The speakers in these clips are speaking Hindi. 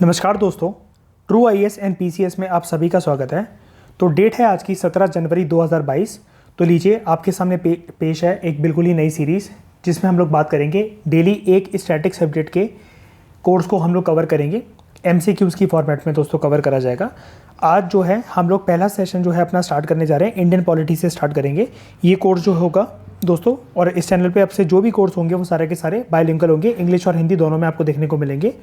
नमस्कार दोस्तों, ट्रू आईएएस एंड पीसीएस में आप सभी का स्वागत है। तो डेट है आज की 17 जनवरी 2022। तो लीजिए आपके सामने पेश है एक बिल्कुल ही नई सीरीज़ जिसमें हम लोग बात करेंगे डेली एक स्टैटिक सब्जेक्ट के कोर्स को हम लोग कवर करेंगे। एमसीक्यूज़ की फॉर्मेट में दोस्तों कवर करा जाएगा। आज जो है हम लोग पहला सेशन जो है अपना स्टार्ट करने जा रहे हैं, इंडियन पॉलिटी से स्टार्ट करेंगे। ये कोर्स जो होगा दोस्तों, और इस चैनल पे आपसे जो भी कोर्स होंगे वो सारे के सारे बायलिंगुअल होंगे, इंग्लिश और हिंदी दोनों में आपको देखने को मिलेंगे।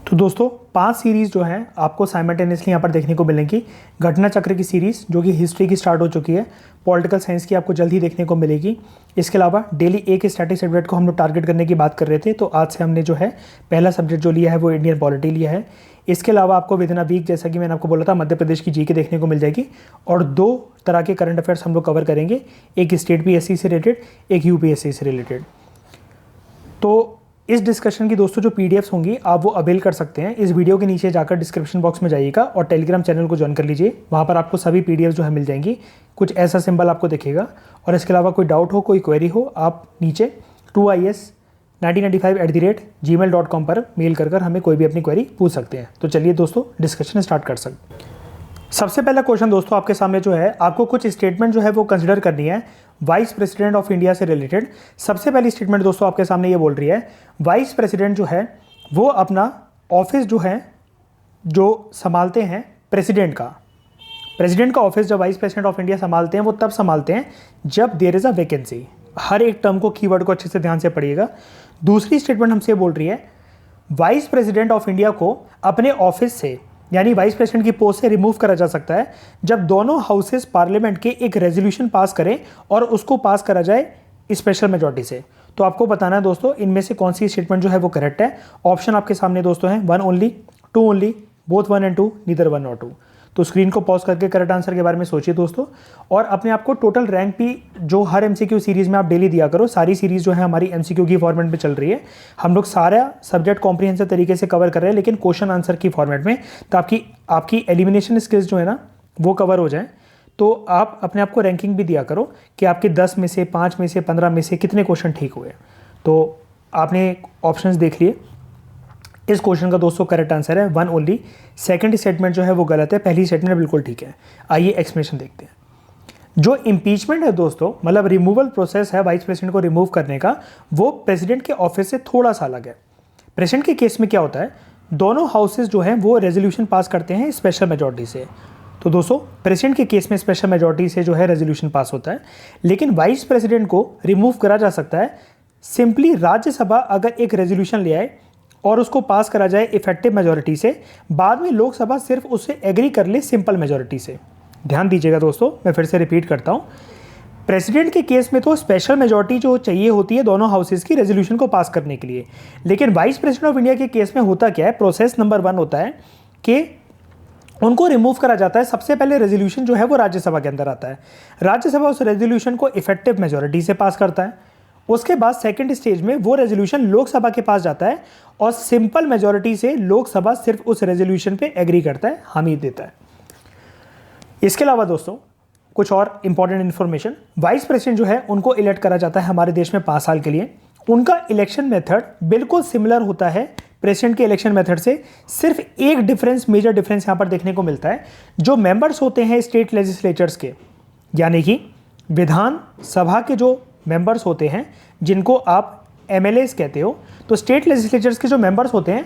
तो दोस्तों 5 सीरीज़ जो हैं आपको साइमल्टेनियसली यहाँ पर देखने को मिलेंगी। घटना चक्र की सीरीज़ जो कि हिस्ट्री की स्टार्ट हो चुकी है, पॉलिटिकल साइंस की आपको जल्द ही देखने को मिलेगी। इसके अलावा डेली एक स्टैटिक सब्जेक्ट को हम लोग टारगेट करने की बात कर रहे थे, तो आज से हमने जो है पहला सब्जेक्ट जो लिया है वो इंडियन पॉलिटी लिया है। इसके अलावा आपको विद इन अ वीक, जैसा कि मैंने आपको बोला था, मध्य प्रदेश की जीके देखने को मिल जाएगी और 2 तरह के करंट अफेयर्स हम लोग कवर करेंगे, एक स्टेट पीएससी से रिलेटेड, एक यूपीएससी से रिलेटेड। तो इस डिस्कशन की दोस्तों जो पीडीएफ्स होंगी आप वो अवेल कर सकते हैं। इस वीडियो के नीचे जाकर डिस्क्रिप्शन बॉक्स में जाइएगा और टेलीग्राम चैनल को ज्वाइन कर लीजिए। वहाँ पर आपको सभी पीडीएफ्स जो है मिल जाएंगी। कुछ ऐसा सिंबल आपको दिखेगा और इसके अलावा कोई डाउट हो, कोई क्वेरी हो, आप नीचे 2is1995@gmail.com पर मेल कर हमें कोई भी अपनी क्वेरी पूछ सकते हैं। तो चलिए दोस्तों डिस्कशन स्टार्ट कर सकते हैं। सबसे पहला क्वेश्चन दोस्तों आपके सामने जो है, आपको कुछ स्टेटमेंट जो है वो कंसिडर करनी है वाइस प्रेसिडेंट ऑफ इंडिया से रिलेटेड। सबसे पहली स्टेटमेंट दोस्तों आपके सामने ये बोल रही है, वाइस प्रेसिडेंट जो है वो अपना ऑफिस जो है जो संभालते हैं प्रेसिडेंट का ऑफिस जब वाइस प्रेसिडेंट ऑफ इंडिया संभालते हैं वो तब संभालते हैं जब देयर इज़ अ वैकेंसी। हर एक टर्म को, कीवर्ड को अच्छे से ध्यान से पढ़िएगा। दूसरी स्टेटमेंट हमसे बोल रही है, वाइस प्रेसिडेंट ऑफ इंडिया को अपने ऑफिस से यानी वाइस प्रेसिडेंट की पोस्ट से रिमूव करा जा सकता है जब दोनों हाउसेस पार्लियामेंट के एक रेजोल्यूशन पास करें और उसको पास करा जाए स्पेशल मेजॉरिटी से। तो आपको बताना है दोस्तों इनमें से कौन सी स्टेटमेंट जो है वो करेक्ट है। ऑप्शन आपके सामने दोस्तों हैं 1 only, 2 only, both 1 and 2, neither 1 और 2। तो स्क्रीन को पॉज करके करेक्ट आंसर के बारे में सोचिए दोस्तों, और अपने आप को टोटल रैंक भी जो हर एमसीक्यू सीरीज में आप डेली दिया करो। सारी सीरीज जो है हमारी एमसीक्यू की फॉर्मेट में चल रही है। हम लोग सारा सब्जेक्ट कॉम्प्रिहेंसिव तरीके से कवर कर रहे हैं, लेकिन क्वेश्चन आंसर की फॉर्मेट में, तो आपकी एलिमिनेशन स्किल्स जो है ना वो कवर हो जाए। तो आप अपने आप को रैंकिंग भी दिया करो कि आपके 10 में से, 5 में से, 15 में से कितने क्वेश्चन ठीक हुए। तो आपने ऑप्शंस देख लिए। इस क्वेश्चन का दोस्तों करेक्ट आंसर है 1 ओनली। सेकंड स्टेटमेंट जो है वो गलत है, पहली स्टेटमेंट बिल्कुल ठीक है। आइए एक्सप्लेनेशन देखते हैं। जो इम्पीचमेंट है दोस्तों, मतलब रिमूवल प्रोसेस है वाइस प्रेसिडेंट को रिमूव करने का, वो प्रेसिडेंट के ऑफिस से थोड़ा सा अलग है। प्रेसिडेंट के केस में क्या होता है, दोनों हाउसेज जो हैं वो रेजोल्यूशन पास करते हैं स्पेशल मेजॉरिटी से। तो दोस्तों प्रेसिडेंट के केस में स्पेशल मेजॉरिटी से जो है रेजोल्यूशन पास होता है, लेकिन वाइस प्रेसिडेंट को रिमूव करा जा सकता है सिंपली राज्यसभा अगर एक रेजोल्यूशन ले आए और उसको पास करा जाए इफेक्टिव मेजॉरिटी से, बाद में लोकसभा सिर्फ उससे एग्री कर ले सिंपल मेजॉरिटी से। ध्यान दीजिएगा दोस्तों, मैं फिर से रिपीट करता हूँ। प्रेसिडेंट के केस में तो स्पेशल मेजॉरिटी जो चाहिए होती है दोनों हाउसेस की रेजोल्यूशन को पास करने के लिए, लेकिन वाइस प्रेसिडेंट ऑफ इंडिया के केस में होता क्या है, प्रोसेस नंबर 1 होता है कि उनको रिमूव करा जाता है। सबसे पहले रेजोल्यूशन जो है वो राज्यसभा के अंदर आता है, राज्यसभा उस रेजोल्यूशन को इफेक्टिव मेजॉरिटी से पास करता है। उसके बाद सेकंड स्टेज में वो रेजोल्यूशन लोकसभा के पास जाता है और सिंपल मेजॉरिटी से लोकसभा सिर्फ उस रेजोल्यूशन पे एग्री करता है, हामी देता है। इसके अलावा दोस्तों कुछ और इंपॉर्टेंट इन्फॉर्मेशन, वाइस प्रेसिडेंट जो है उनको इलेक्ट करा जाता है हमारे देश में 5 साल के लिए। उनका इलेक्शन मेथड बिल्कुल सिमिलर होता है प्रेसिडेंट के इलेक्शन मेथड से। सिर्फ एक डिफरेंस, मेजर डिफरेंस यहाँ पर देखने को मिलता है। जो मेंबर्स होते हैं स्टेट लेजिस्लेचर्स के, यानी कि विधान सभा के जो मेंबर्स होते हैं जिनको आप एमएलएस कहते हो, तो स्टेट लेजिस्लेचर्स के जो मेंबर्स होते हैं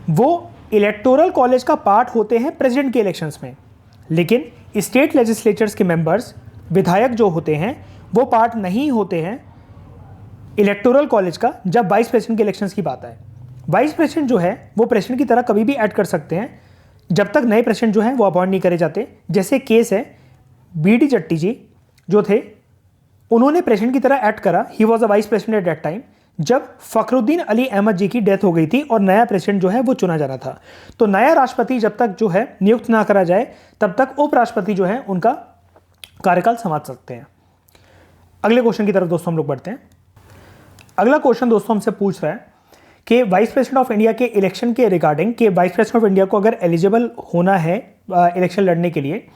वो इलेक्टोरल कॉलेज का पार्ट होते हैं प्रेसिडेंट के इलेक्शंस में। लेकिन स्टेट लेजिस्लेचर्स के मेंबर्स, विधायक जो होते हैं, वो पार्ट नहीं होते हैं इलेक्टोरल कॉलेज का जब वाइस प्रेसिडेंट के इलेक्शंस की बात आए। वाइस प्रेसिडेंट जो है वो प्रेसिडेंट की तरह कभी भी ऐड कर सकते हैं जब तक नए प्रेसिडेंट जो हैं वो अपॉइंट नहीं करे जाते। जैसे केस है बीडी जट्टी जी जो थे, उन्होंने प्रेसिडेंट की तरह एक्ट करा, he was a vice president at that time, जब फखरुद्दीन अली अहमद जी की डेथ हो गई थी और नया प्रेसिडेंट जो है वो चुना जाना था। तो नया राष्ट्रपति जब तक जो है नियुक्त ना करा जाए तब तक उपराष्ट्रपति जो है उनका कार्यकाल संभाल सकते हैं। अगले क्वेश्चन की तरफ दोस्तों हम लोग बढ़ते हैं। अगला क्वेश्चन दोस्तों हमसे पूछ रहा है कि वाइस प्रेसिडेंट ऑफ इंडिया के इलेक्शन के रिगार्डिंग, कि वाइस प्रेसिडेंट ऑफ इंडिया को अगर एलिजिबल होना है इलेक्शन लड़ने के लिए,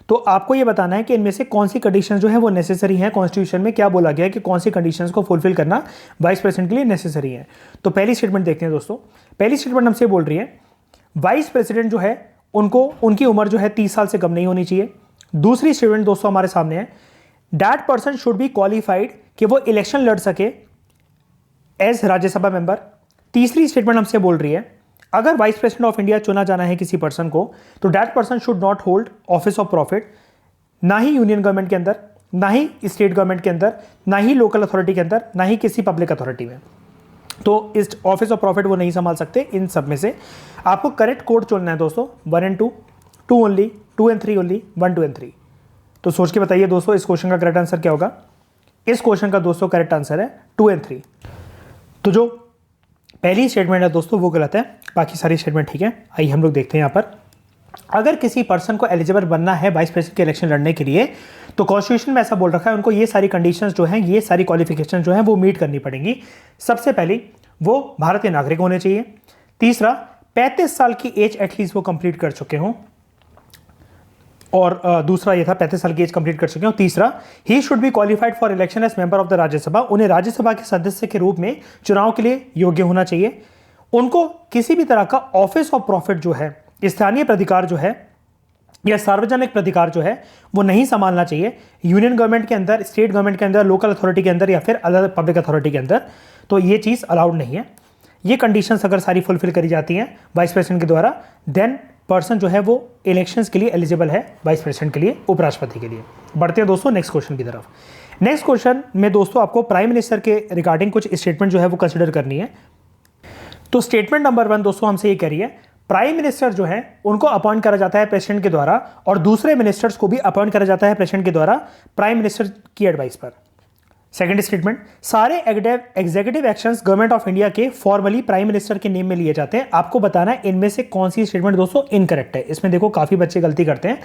तो आपको ये बताना है कि इनमें से कौन सी कंडीशन जो है वो नेसेसरी है। कॉन्स्टिट्यूशन में क्या बोला गया है कि कौन सी कंडीशंस को फुलफिल करना वाइस प्रेसिडेंट के लिए नेसेसरी है। तो पहली स्टेटमेंट देखते हैं दोस्तों। पहली स्टेटमेंट हमसे बोल रही है वाइस प्रेसिडेंट जो है उनको उनकी उम्र जो है 30 साल से कम नहीं होनी चाहिए। दूसरी स्टेटमेंट दोस्तों हमारे सामने है that person should be qualified कि वो इलेक्शन लड़ सके एज राज्यसभा मेंबर। तीसरी स्टेटमेंट हमसे बोल रही है अगर वाइस प्रेसिडेंट ऑफ इंडिया चुना जाना है किसी पर्सन को तो that person should not hold office of profit, ना ही यूनियन गवर्नमेंट के अंदर, ना ही स्टेट गवर्नमेंट के अंदर, ना ही लोकल अथॉरिटी के अंदर, ना ही किसी पब्लिक अथॉरिटी में। तो इस ऑफिस ऑफ प्रॉफिट वो नहीं संभाल सकते। इन सब में से आपको करेक्ट कोड चुनना है दोस्तों 1 and 2, 2 only, 2 and 3 only, 1, 2 and 3। तो सोच के बताइए दोस्तों इस क्वेश्चन का करेक्ट आंसर क्या होगा। इस क्वेश्चन का दोस्तों करेक्ट आंसर है 2 and 3। तो जो पहली स्टेटमेंट है दोस्तों वो गलत है, बाकी सारी स्टेटमेंट ठीक है। आइए हम लोग देखते हैं यहाँ पर अगर किसी पर्सन को एलिजिबल बनना है वाइस प्रेसिडेंट के इलेक्शन लड़ने के लिए तो कॉन्स्टिट्यूशन में ऐसा बोल रखा है उनको ये सारी कंडीशंस जो हैं, ये सारी क्वालिफिकेशन जो हैं वो मीट करनी पड़ेंगी। सबसे पहली वो भारत के नागरिक होने चाहिए। तीसरा 35 साल की एज एटलीस्ट वो कंप्लीट कर चुके हों, और दूसरा ये था 35 साल की एज कंप्लीट कर चुके हों। तीसरा he should be qualified for election as member of the Rajya Sabha, उन्हें राज्यसभा के सदस्य के रूप में चुनाव के लिए योग्य होना चाहिए। उनको किसी भी तरह का ऑफिस ऑफ प्रॉफिट जो है, स्थानीय प्राधिकार जो है या सार्वजनिक प्राधिकार जो है वो नहीं संभालना चाहिए यूनियन गवर्नमेंट के अंदर, स्टेट गवर्नमेंट के अंदर, लोकल अथॉरिटी के अंदर या फिर अलग पब्लिक अथॉरिटी के अंदर। तो ये चीज़ अलाउड नहीं है। ये कंडीशंस अगर सारी फुलफिल करी जाती हैं वाइस प्रेसिडेंट के द्वारा देन पर्सन जो है वो इलेक्शंस के लिए एलिजिबल है वाइस प्रेसिडेंट के लिए, उपराष्ट्रपति के लिए। बढ़ते हैं दोस्तों नेक्स्ट क्वेश्चन की तरफ। नेक्स्ट क्वेश्चन में दोस्तों आपको प्राइम मिनिस्टर के रिगार्डिंग कुछ स्टेटमेंट जो है वो कंसिडर करनी है। तो स्टेटमेंट नंबर 1 दोस्तों हमसे ये कह रही है प्राइम मिनिस्टर जो है उनको अपॉइंट करा जाता है प्रेसिडेंट के द्वारा और दूसरे मिनिस्टर्स को भी अपॉइंट करा जाता है प्रेसिडेंट के द्वारा प्राइम मिनिस्टर की एडवाइस पर। सेकंड स्टेटमेंट सारे executive actions government of India के फॉर्मली प्राइम मिनिस्टर के नेम में लिए जाते हैं। आपको बताना है इनमें से कौन सी स्टेटमेंट दोस्तों इनकरेक्ट है। इसमें देखो काफी बच्चे गलती करते हैं।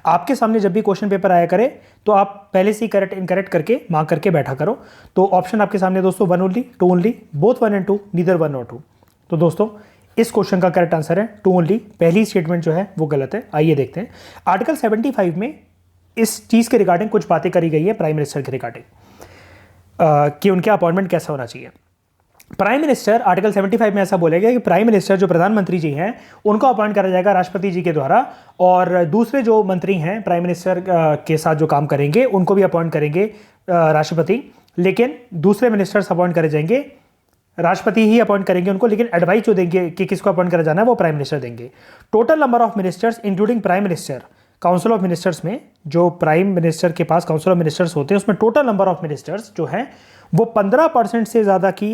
आपके सामने जब भी क्वेश्चन पेपर आया करे तो आप पहले से ही करेक्ट इनकरेक्ट करके मार्क करके बैठा करो। तो ऑप्शन आपके सामने दोस्तों 1 only, 2 only, both 1 and 2, neither 1 or 2। तो दोस्तों इस क्वेश्चन का करेक्ट आंसर है 2 ओनली। पहली स्टेटमेंट जो है वो गलत है। आइए देखते हैं आर्टिकल 75 में इस चीज के रिगार्डिंग कुछ बातें करी गई है प्राइम मिनिस्टर के रिगार्डिंग कि उनके अपॉइंटमेंट कैसा होना चाहिए। प्राइम मिनिस्टर आर्टिकल 75 में ऐसा बोलेगा कि प्राइम मिनिस्टर जो प्रधानमंत्री जी हैं उनको अपॉइंट करा जाएगा राष्ट्रपति जी के द्वारा, और दूसरे जो मंत्री हैं प्राइम मिनिस्टर के साथ जो काम करेंगे उनको भी अपॉइंट करेंगे राष्ट्रपति, लेकिन दूसरे मिनिस्टर्स अपॉइंट करे जाएंगे, राष्ट्रपति ही अपॉइंट करेंगे उनको, लेकिन एडवाइस जो देंगे कि किसको अपॉइंट करा जाना है वो प्राइम मिनिस्टर देंगे। Total number of ministers including prime minister, council of ministers में जो प्राइम मिनिस्टर के पास काउंसिल ऑफ मिनिस्टर्स होते हैं उसमें टोटल नंबर ऑफ मिनिस्टर्स जो है वो 15% से ज़्यादा की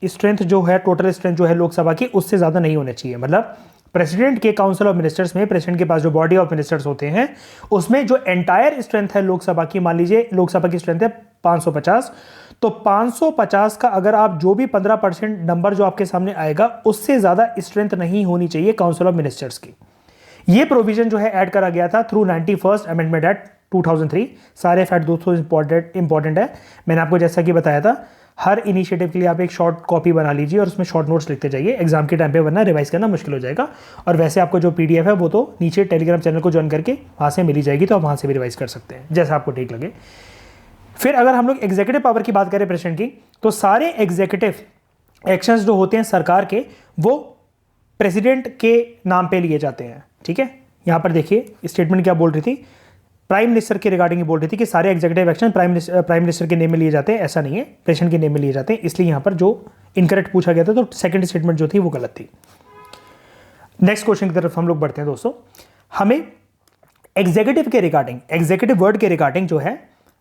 स्ट्रेंथ जो है, टोटल स्ट्रेंथ जो है लोकसभा की उससे ज़्यादा नहीं होने चाहिए। मतलब प्रेसिडेंट के काउंसिल ऑफ मिनिस्टर्स में प्रेसिडेंट के पास जो बॉडी ऑफ मिनिस्टर्स होते हैं उसमें जो एंटायर स्ट्रेंथ है लोकसभा की, मान लीजिए लोकसभा की स्ट्रेंथ है 550, तो 550 का अगर आप जो भी 15% नंबर जो आपके सामने आएगा उससे ज़्यादा स्ट्रेंथ नहीं होनी चाहिए काउंसिल ऑफ मिनिस्टर्स की। ये प्रोविजन जो है ऐड करा गया था थ्रू 91st अमेंडमेंट एक्ट 2003। सारे फैक्ट दोस्तों इंपॉर्टेंट है। मैंने आपको जैसा कि बताया था हर इनिशिएटिव के लिए आप एक शॉर्ट कॉपी बना लीजिए और उसमें शॉर्ट नोट्स लिखते जाइए, एग्जाम के टाइम पे वरना रिवाइज करना मुश्किल हो जाएगा। और वैसे आपको जो PDF है वो तो नीचे टेलीग्राम चैनल को ज्वाइन करके वहाँ से मिली जाएगी, तो आप वहाँ से भी रिवाइज कर सकते हैं जैसा आपको ठीक लगे। फिर अगर हम लोग एग्जीक्यूटिव पावर की बात करें प्रेसिडेंट की, तो सारे एग्जीक्यूटिव एक्शंस जो होते हैं सरकार के वो प्रेसिडेंट के नाम पे लिए जाते हैं। ठीक है, यहाँ पर देखिए स्टेटमेंट क्या बोल रही थी, प्राइम मिनिस्टर के रिगार्डिंग बोल रही थी कि सारे एग्जीक्यूटिव एक्शन प्राइम मिनिस्टर के नेम में लिए जाते हैं। ऐसा नहीं है, प्रेसिडेंट के नेम में लिए जाते हैं। इसलिए यहाँ पर जो इनकरेक्ट पूछा गया था तो सेकंड स्टेटमेंट जो थी वो गलत थी। नेक्स्ट क्वेश्चन की तरफ हम लोग बढ़ते हैं दोस्तों। हमें एग्जीक्यूटिव के रिगार्डिंग, एग्जीक्यूटिव वर्ड के रिगार्डिंग जो है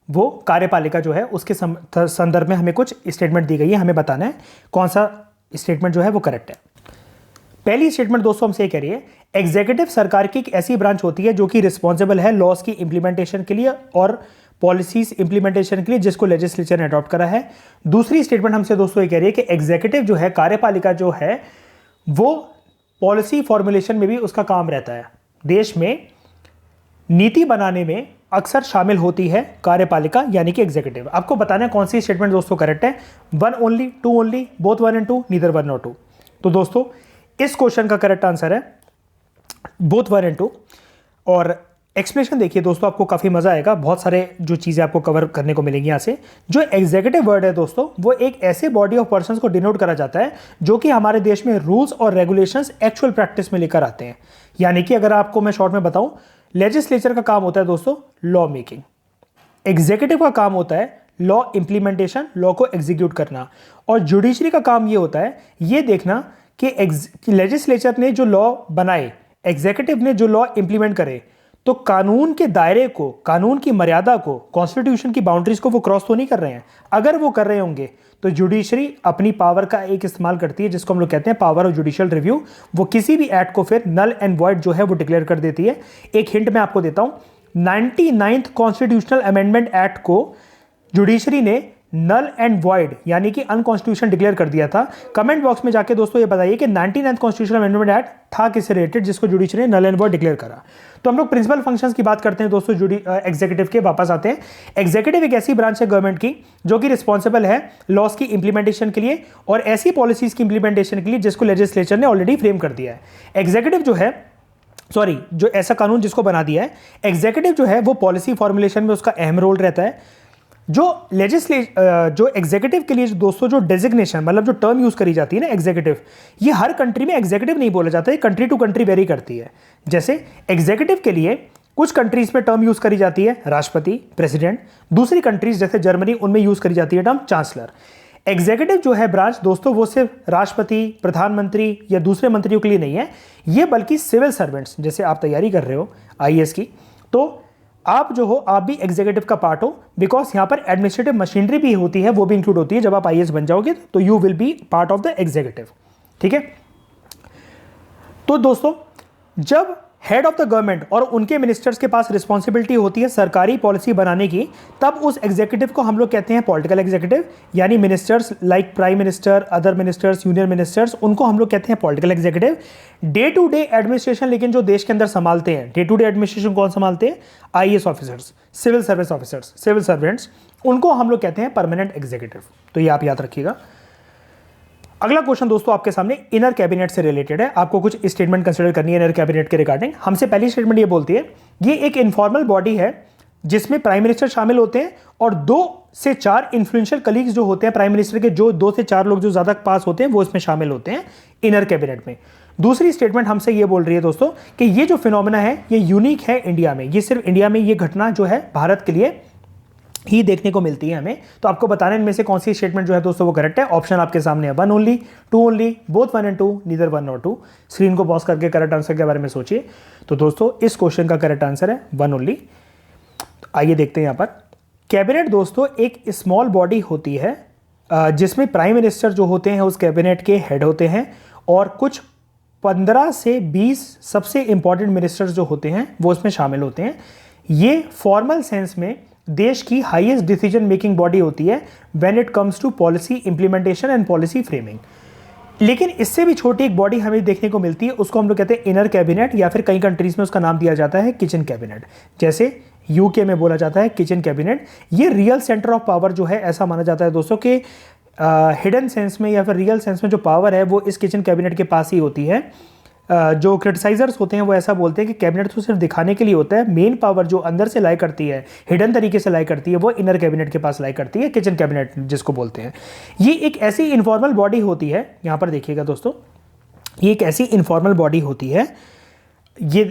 वो कार्यपालिका जो है उसके संदर्भ में हमें कुछ स्टेटमेंट दी गई है। हमें बताना है कौन सा स्टेटमेंट जो है वो करेक्ट है। पहली स्टेटमेंट दोस्तों हमसे कह रही है एग्जीक्यूटिव सरकार की एक ऐसी ब्रांच होती है जो कि रिस्पॉन्सिबल है लॉज की इंप्लीमेंटेशन के लिए और पॉलिसीज इंप्लीमेंटेशन के लिए जिसको लेजिस्लेचर ने अडॉप्ट करा है। दूसरी स्टेटमेंट हमसे दोस्तों ये कह रही है कि एग्जीक्यूटिव जो है, कार्यपालिका जो है, वो पॉलिसी फॉर्मुलेशन में भी उसका काम रहता है। देश में नीति बनाने में अक्सर शामिल होती है कार्यपालिका यानी कि एग्जीक्यूटिव। आपको बताना है कौन सी स्टेटमेंट दोस्तों करेक्ट है। 1 only, 2 only, both 1 and 2, neither 1 or 2। तो दोस्तों इस क्वेश्चन का करेक्ट आंसर है बोथ 1 and 2। और एक्सप्लेनेशन देखिए दोस्तों, आपको काफ़ी मज़ा आएगा, बहुत सारे जो चीज़ें आपको कवर करने को मिलेंगी यहाँ से। जो एग्जीक्यूटिव वर्ड है दोस्तों, वो एक ऐसे बॉडी ऑफ पर्संस को डिनोट करा जाता है जो कि हमारे देश में रूल्स और रेगुलेशंस एक्चुअल प्रैक्टिस में लेकर आते हैं। यानी कि अगर आपको मैं शॉर्ट में बताऊं, लेजिस्लेचर का काम होता है दोस्तों लॉ मेकिंग, एग्जीक्यूटिव का काम होता है लॉ इंप्लीमेंटेशन, लॉ को एग्जीक्यूट करना, और जुडिशरी का काम ये होता है ये देखना कि लेजिस्लेचर ने जो लॉ बनाए, एग्जीक्यूटिव ने जो लॉ इंप्लीमेंट करे, तो कानून के दायरे को, कानून की मर्यादा को, कॉन्स्टिट्यूशन की बाउंड्रीज को वो क्रॉस तो नहीं कर रहे हैं। अगर वो कर रहे होंगे तो जुडिशरी अपनी पावर का एक इस्तेमाल करती है जिसको हम लोग कहते हैं पावर ऑफ जुडिशियल रिव्यू। वो किसी भी एक्ट को फिर नल एंड वॉइड जो है वो डिक्लेयर कर देती है। एक हिंट मैं आपको देता हूं, 99th कॉन्स्टिट्यूशनल अमेंडमेंट एक्ट को जुडिशरी ने नल एंड वॉइड यानी कि अनकॉन्स्टिट्यूशनल डिक्लेयर कर दिया था। कमेंट बॉक्स में जाके दोस्तों ये बताइए कि 99th कॉन्स्टिट्यूशनल अमेंडमेंट एक्ट था किससे रिलेटेड जिसको जुडिशरी ने नल एंड वॉइड डिक्लेयर करा। तो हम लोग प्रिंसिपल फंक्शंस की बात करते हैं दोस्तों, एग्जीक्यूटिव के वापस आते हैं। एग्जीक्यूटिव एक ऐसी ब्रांच है गवर्नमेंट की जो कि रिस्पॉन्सिबल है लॉस की इंप्लीमेंटेशन के लिए और ऐसी पॉलिसीज की इंप्लीमेंटेशन के लिए जिसको लेजिस्लेचर ने ऑलरेडी फ्रेम कर दिया है। एग्जीक्यूटिव जो है, जो ऐसा कानून जिसको बना दिया है, एग्जीक्यूटिव जो है वो पॉलिसी फॉर्मुलेशन में उसका अहम रोल रहता है। जो एग्जीक्यूटिव के लिए दोस्तों जो डेजिग्नेशन, मतलब जो टर्म यूज करी जाती है ना एग्जीक्यूटिव, ये हर कंट्री में एग्जीक्यूटिव नहीं बोला जाता है, कंट्री टू कंट्री वेरी करती है। जैसे एग्जीक्यूटिव के लिए कुछ कंट्रीज में टर्म यूज करी जाती है राष्ट्रपति, प्रेसिडेंट, दूसरी कंट्रीज जैसे जर्मनी उनमें यूज करी जाती है टर्म चांसलर। एग्जीक्यूटिव जो है ब्रांच दोस्तों वो सिर्फ राष्ट्रपति, प्रधानमंत्री या दूसरे मंत्रियों के लिए नहीं है, ये बल्कि सिविल सर्वेंट्स, जैसे आप तैयारी कर रहे हो आईएएस की, तो आप जो हो आप भी एग्जीक्यूटिव का पार्ट हो, बिकॉज यहां पर एडमिनिस्ट्रेटिव मशीनरी भी होती है, वो भी इंक्लूड होती है। जब आप आईएएस बन जाओगे तो you will be part of the executive, ठीक है। तो दोस्तों जब हेड ऑफ द गवर्नमेंट और उनके मिनिस्टर्स के पास रिस्पॉन्सिबिलिटी होती है सरकारी पॉलिसी बनाने की, तब उस एग्जीक्यूटिव को हम लोग कहते हैं पॉलिटिकल एग्जीक्यूटिव, यानी ministers like prime minister, other ministers, union ministers, उनको हम लोग कहते हैं political executive. Day to day administration लेकिन जो देश के अंदर संभालते हैं, डे टू डे एडमिनिस्ट्रेशन कौन संभालते हैं? IAS officers, civil service officers, civil servants, उनको हम लोग कहते हैं परमानेंट एग्जीक्यूटिव। तो ये आप याद रखिएगा। अगला क्वेश्चन दोस्तों आपके सामने इनर कैबिनेट से रिलेटेड है। आपको कुछ स्टेटमेंट कंसीडर करनी है इनर कैबिनेट के रिगार्डिंग। हमसे पहली स्टेटमेंट ये बोलती है ये एक इनफॉर्मल बॉडी है जिसमें प्राइम मिनिस्टर शामिल होते हैं और 2 से 4 इन्फ्लुएंशियल कलीग्स जो होते हैं प्राइम मिनिस्टर के, जो 2 से 4 लोग जो ज्यादा पास होते हैं वो इसमें शामिल होते हैं इनर कैबिनेट में। दूसरी स्टेटमेंट हमसे ये बोल रही है दोस्तों कि ये जो फिनोमेना है ये यूनिक है इंडिया में, ये सिर्फ इंडिया में ये घटना जो है भारत के लिए ही देखने को मिलती है हमें। तो आपको बताने इनमें से कौन सी स्टेटमेंट जो है दोस्तों वो करेक्ट है। ऑप्शन आपके सामने है 1 only, 2 only, both 1 and 2, neither 1 और 2। स्क्रीन को पॉज करके करेक्ट आंसर के बारे में सोचिए। तो दोस्तों इस क्वेश्चन का करेक्ट आंसर है 1 ओनली। आइए देखते हैं यहाँ पर। कैबिनेट दोस्तों एक स्मॉल बॉडी होती है जिसमें प्राइम मिनिस्टर जो होते हैं उस कैबिनेट के हेड होते हैं और कुछ 15 से 20 सबसे इंपॉर्टेंट मिनिस्टर्स जो होते हैं वो इसमें शामिल होते हैं। ये फॉर्मल सेंस में देश की हाईएस्ट डिसीजन मेकिंग बॉडी होती है when it comes to policy implementation and policy framing. लेकिन इससे भी छोटी एक बॉडी हमें देखने को मिलती है, उसको हम लोग कहते हैं इनर कैबिनेट, या फिर कई कंट्रीज में उसका नाम दिया जाता है किचन कैबिनेट। जैसे यूके में बोला जाता है किचन कैबिनेट। ये रियल सेंटर ऑफ पावर जो है, ऐसा माना जाता है दोस्तों कि हिडन सेंस में या फिर रियल सेंस में जो पावर है वो इस किचन कैबिनेट के पास ही होती है। जो क्रिटिसाइजर्स होते हैं वो ऐसा बोलते हैं कि कैबिनेट तो सिर्फ दिखाने के लिए होता है, मेन पावर जो अंदर से लाई करती है, हिडन तरीके से लाई करती है, वो इनर कैबिनेट के पास लाई करती है, किचन कैबिनेट जिसको बोलते हैं। ये एक ऐसी इनफॉर्मल बॉडी होती है, यहाँ पर देखिएगा दोस्तों, ये एक ऐसी इनफॉर्मल बॉडी होती है। ये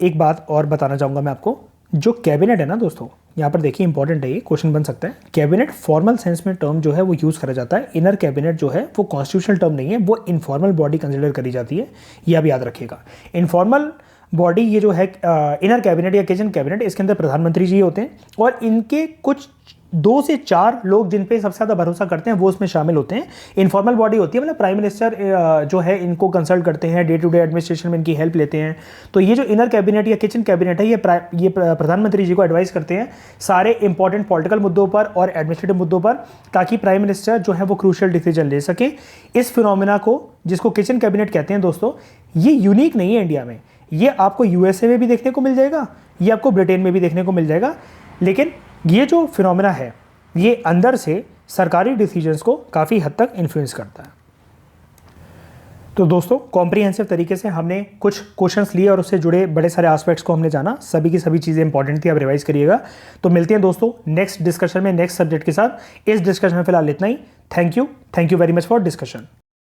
एक बात और बताना चाहूँगा मैं आपको, जो कैबिनेट है ना दोस्तों, यहाँ पर देखिए इंपॉर्टेंट है, ये क्वेश्चन बन सकता है। कैबिनेट फॉर्मल सेंस में टर्म जो है वो यूज़ करा जाता है। इनर कैबिनेट जो है वो कॉन्स्टिट्यूशनल टर्म नहीं है, वो इनफॉर्मल बॉडी कंसिडर करी जाती है, ये आप याद रखिएगा। इनफॉर्मल बॉडी ये जो है इनर कैबिनेट या किचन कैबिनेट, इसके अंदर प्रधानमंत्री जी होते हैं और इनके कुछ 2 से 4 लोग जिन पे सबसे ज़्यादा भरोसा करते हैं वो इसमें शामिल होते हैं। इनफॉर्मल बॉडी होती है, मतलब प्राइम मिनिस्टर जो है इनको कंसल्ट करते हैं, डे टू डे एडमिनिस्ट्रेशन में इनकी हेल्प लेते हैं। तो ये जो इनर कैबिनेट या किचन कैबिनेट है ये प्रधानमंत्री जी को एडवाइस करते हैं सारे इंपॉर्टेंट पॉलिटिकल मुद्दों पर और एडमिनिस्ट्रेटिव मुद्दों पर, ताकि प्राइम मिनिस्टर जो है वो क्रूशियल डिसीजन ले सके। इस फिनोमिना को जिसको किचन कैबिनेट कहते हैं दोस्तों, ये यूनिक नहीं है इंडिया में, ये आपको यूएसए में भी देखने को मिल जाएगा, ये आपको ब्रिटेन में भी देखने को मिल जाएगा। लेकिन ये जो फिनोमेना है ये अंदर से सरकारी डिसीजंस को काफ़ी हद तक इन्फ्लुएंस करता है। तो दोस्तों कॉम्प्रिहेंसिव तरीके से हमने कुछ क्वेश्चंस लिए और उससे जुड़े बड़े सारे एस्पेक्ट्स को हमने जाना, सभी की सभी चीज़ें इंपॉर्टेंट थी, आप रिवाइज करिएगा। तो मिलते हैं दोस्तों नेक्स्ट डिस्कशन में नेक्स्ट सब्जेक्ट के साथ। इस डिस्कशन में फिलहाल इतना ही। Thank you very much for discussion.